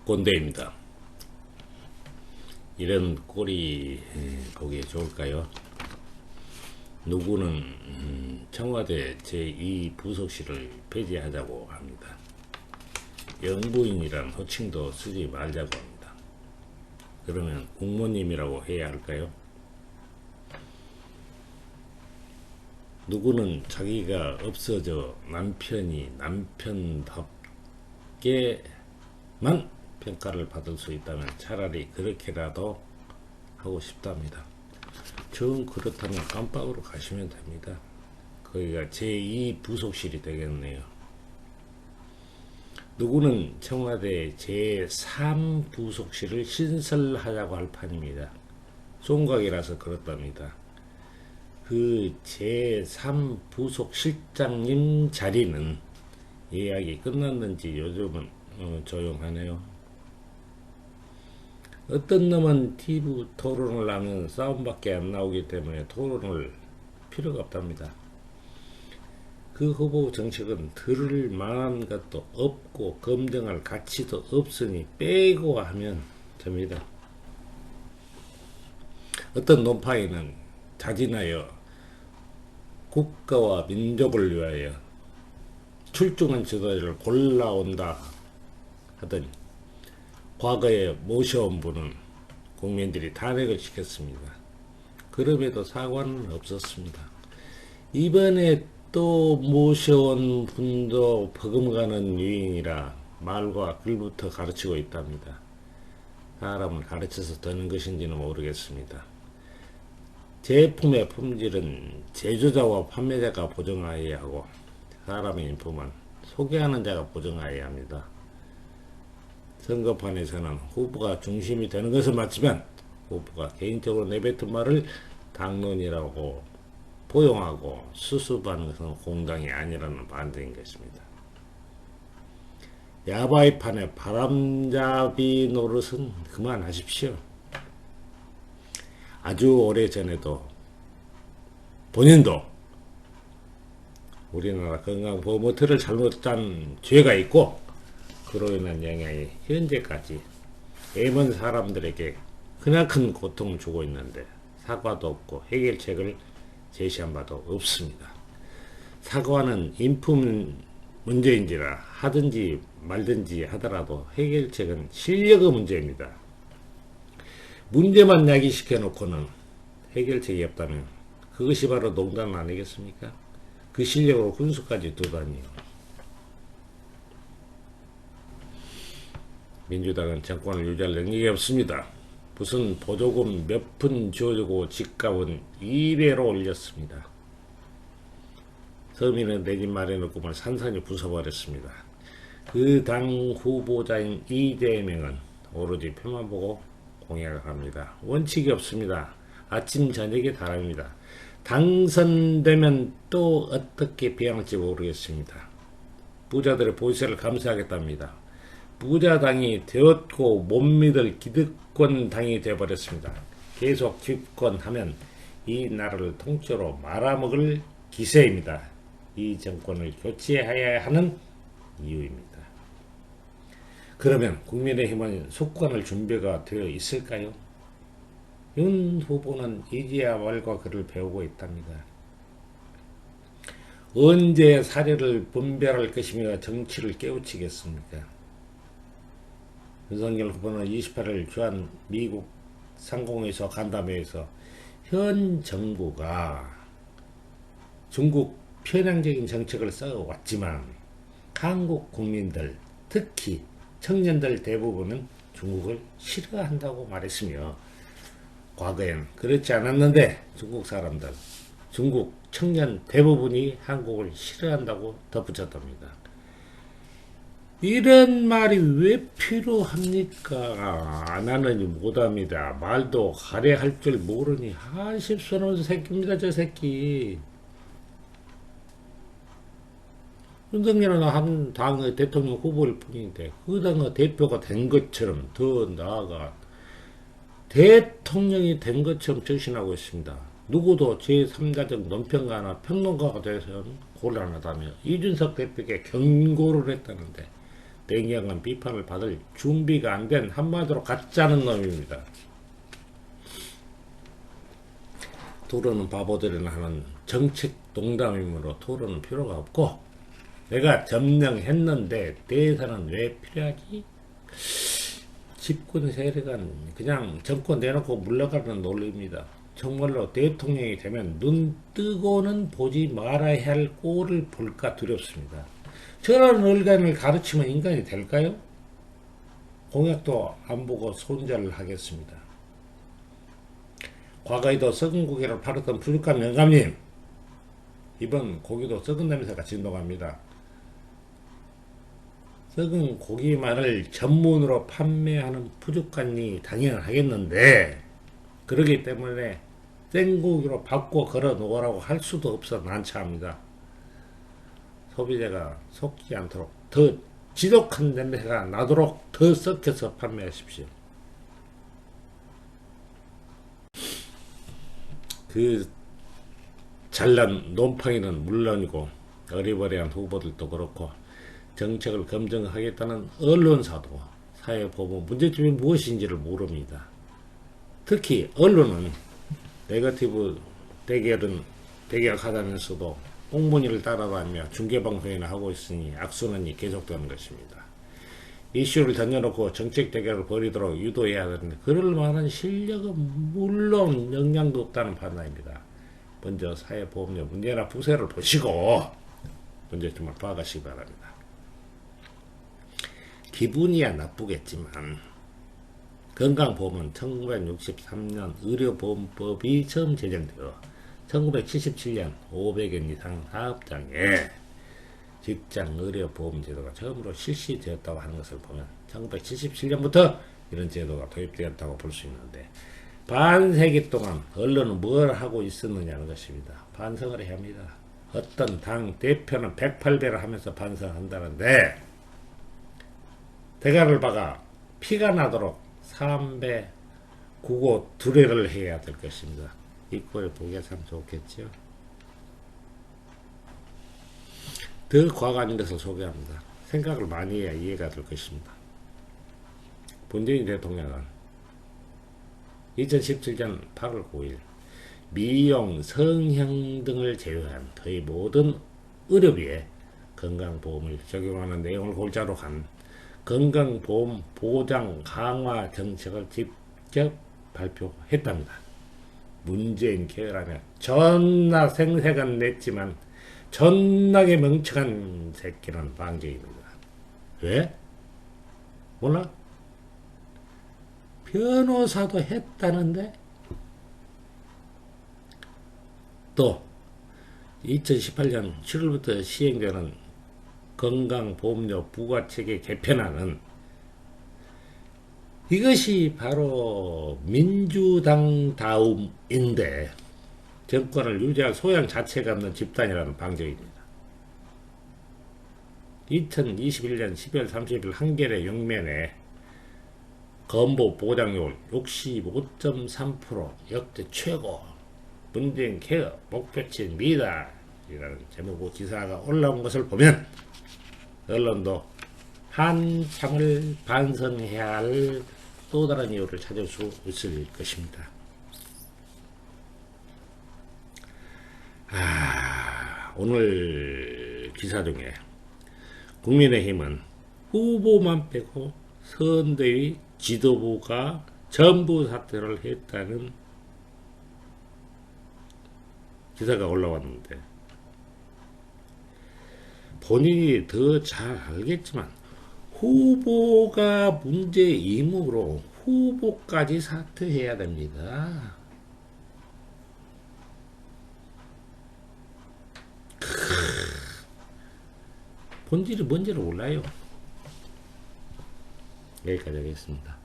꼰대입니다. 이런 꼴이 보기에 좋을까요? 누구는 청와대 제2부속실을 폐지하자고 합니다. 영부인이란 호칭도 쓰지 말자고 합니다. 그러면 국모님이라고 해야 할까요? 누구는 자기가 없어져 남편이 남편답게만 평가를 받을 수 있다면 차라리 그렇게라도 하고 싶답니다. 정 그렇다면 깜빡으로 가시면 됩니다. 거기가 제2부속실이 되겠네요. 누구는 청와대 제3부속실을 신설하자고 할 판입니다. 총각이라서 그렇답니다. 그 제3부속실장님 자리는 예약이 끝났는지 요즘은 조용하네요. 어떤 놈은 TV 토론을 하면 싸움밖에 안 나오기 때문에 토론을 필요가 없답니다. 그 후보 정책은 들을 만한 것도 없고 검증할 가치도 없으니 빼고 하면 됩니다. 어떤 논파에는 자진하여 국가와 민족을 위하여 출중한 지도자를 골라온다 하더니 과거에 모셔온 분은 국민들이 탄핵을 시켰습니다. 그럼에도 사과는 없었습니다. 이번에 또 모셔온 분도 버금가는 유인이라 말과 글부터 가르치고 있답니다. 사람을 가르쳐서 되는 것인지는 모르겠습니다. 제품의 품질은 제조자와 판매자가 보증하여야 하고 사람의 인품은 소개하는 자가 보증하여야 합니다. 선거판에서는 후보가 중심이 되는 것은 맞지만 후보가 개인적으로 내뱉은 말을 당론이라고 포용하고 수습하는 것은 공당이 아니라는 반증인 것입니다. 야바이판의 바람잡이 노릇은 그만하십시오. 아주 오래전에도 본인도 우리나라 건강보험을 잘못 짠 죄가 있고 그로 인한 영향이 현재까지 애먼 사람들에게 크나큰 고통을 주고 있는데 사과도 없고 해결책을 제시한 바도 없습니다. 사과는 인품 문제인지라 하든지 말든지 하더라도 해결책은 실력의 문제입니다. 문제만 야기시켜 놓고는 해결책이 없다면 그것이 바로 농단 아니겠습니까? 그 실력으로 군수까지 두다니요. 민주당은 정권을 유지할 능력이 없습니다. 무슨 보조금 몇 푼 주어주고 집값은 2배로 올렸습니다. 서민은 내 집 마련의 꿈을 산산이 부숴버렸습니다. 그 당 후보자인 이재명은 오로지 표만 보고 공약을 합니다. 원칙이 없습니다. 아침 저녁에 다릅니다. 당선되면 또 어떻게 비양할지 모르겠습니다. 부자들의 보시를 감사하겠답니다. 부자당이 되었고 못 믿을 기득권 당이 되어버렸습니다. 계속 집권하면 이 나라를 통째로 말아먹을 기세입니다. 이 정권을 교체해야 하는 이유입니다. 그러면 국민의힘은 속관할 준비가 되어 있을까요? 윤 후보는 이제야 말과 글을 배우고 있답니다. 언제 사례를 분별할 것이며 정치를 깨우치겠습니까? 윤석열 후보는 28일 주한 미국 상공회의소 간담회에서 현 정부가 중국 편향적인 정책을 써왔지만 한국 국민들, 특히 청년들 대부분은 중국을 싫어한다고 말했으며 과거엔 그렇지 않았는데 중국 사람들, 중국 청년 대부분이 한국을 싫어한다고 덧붙였답니다. 이런 말이 왜 필요합니까? 나는 못합니다. 말도 가래 할 줄 모르니 하십소는 새끼입니다. 저 새끼. 윤석열은 한 당의 대통령 후보일 뿐인데 그 당의 대표가 된 것처럼 더 나아가 대통령이 된 것처럼 정신하고 있습니다. 누구도 제3자적 논평가나 평론가가 돼서는 곤란하다며 이준석 대표에게 경고를 했다는데 냉정한 비판을 받을 준비가 안 된 한마디로 가짜는 놈입니다. 토론은 바보들이나 하는 정책 농담이므로 토론은 필요가 없고, 내가 점령했는데 대사는 왜 필요하지? 집권 세력은 그냥 정권 내놓고 물러가는 논리입니다. 정말로 대통령이 되면 눈 뜨고는 보지 말아야 할 꼴을 볼까 두렵습니다. 저런 얼간을 가르치면 인간이 될까요? 공약도 안 보고 손절을 하겠습니다. 과거에도 썩은 고기를 팔았던 부족한 영감님, 이번 고기도 썩은 냄새가 진동합니다. 썩은 고기만을 전문으로 판매하는 푸주간이 당연하겠는데, 그러기 때문에 생고기로 바꿔 걸어 놓으라고 할 수도 없어 난처합니다. 소비자가 속지 않도록 더 지독한 냄새가 나도록 더 섞여서 판매하십시오. 그 잘난 논팡이는 물론이고 어리버리한 후보들도 그렇고 정책을 검증하겠다는 언론사도 사회보고 문제점이 무엇인지를 모릅니다. 특히 언론은 네거티브 대결하다면서도 꽁무니를 따라다니며 중계방송이나 하고 있으니 악순환이 계속되는 것입니다. 이슈를 던져놓고 정책 대결을 벌이도록 유도해야 하는데 그럴 만한 실력은 물론 역량도 없다는 판단입니다. 먼저 사회보험료 문제나 부세를 보시고 문제점을 파악하시기 바랍니다. 기분이야 나쁘겠지만 건강보험은 1963년 의료보험법이 처음 제정되어 1977년 500인 이상 사업장에 직장의료보험제도가 처음으로 실시되었다고 하는 것을 보면 1977년부터 이런 제도가 도입되었다고 볼 수 있는데, 반세기 동안 언론은 뭘 하고 있었느냐는 것입니다. 반성을 해야 합니다. 어떤 당 대표는 108배를 하면서 반성한다는데 대가를 박아 피가 나도록 3배 구고 두례를 해야 될 것입니다. 이 꼴 보기가 참 좋겠죠. 더 과감한 것을 소개합니다. 생각을 많이 해야 이해가 될 것입니다. 문재인 대통령은 2017년 8월 9일 미용, 성형 등을 제외한 거의 모든 의료비에 건강보험을 적용하는 내용을 골자로 한 건강보험 보장 강화 정책을 직접 발표했답니다. 문재인 케어라면 존나 생색은 냈지만 존나게 멍청한 새끼는 방정입니다. 왜? 몰라? 변호사도 했다는데? 또 2018년 7월부터 시행되는 건강보험료 부과체계 개편안은 이것이 바로 민주당 다움인데 정권을 유지할 소양 자체가 없는 집단이라는 방정입니다. 2021년 12월 30일 한겨레 용면에 건보 보장률 65.3% 역대 최고, 문재인 케어 목표치 미달 이라는 제목의 기사가 올라온 것을 보면 언론도 한참을 반성해야 할 또 다른 이유를 찾을 수 있을 것입니다. 오늘 기사 중에 국민의힘은 후보만 빼고 선대위 지도부가 전부 사퇴를 했다는 기사가 올라왔는데, 본인이 더 잘 알겠지만 후보가 문제이므로 후보까지 사퇴해야 됩니다. 본질이 뭔지를 몰라요. 여기까지 하겠습니다.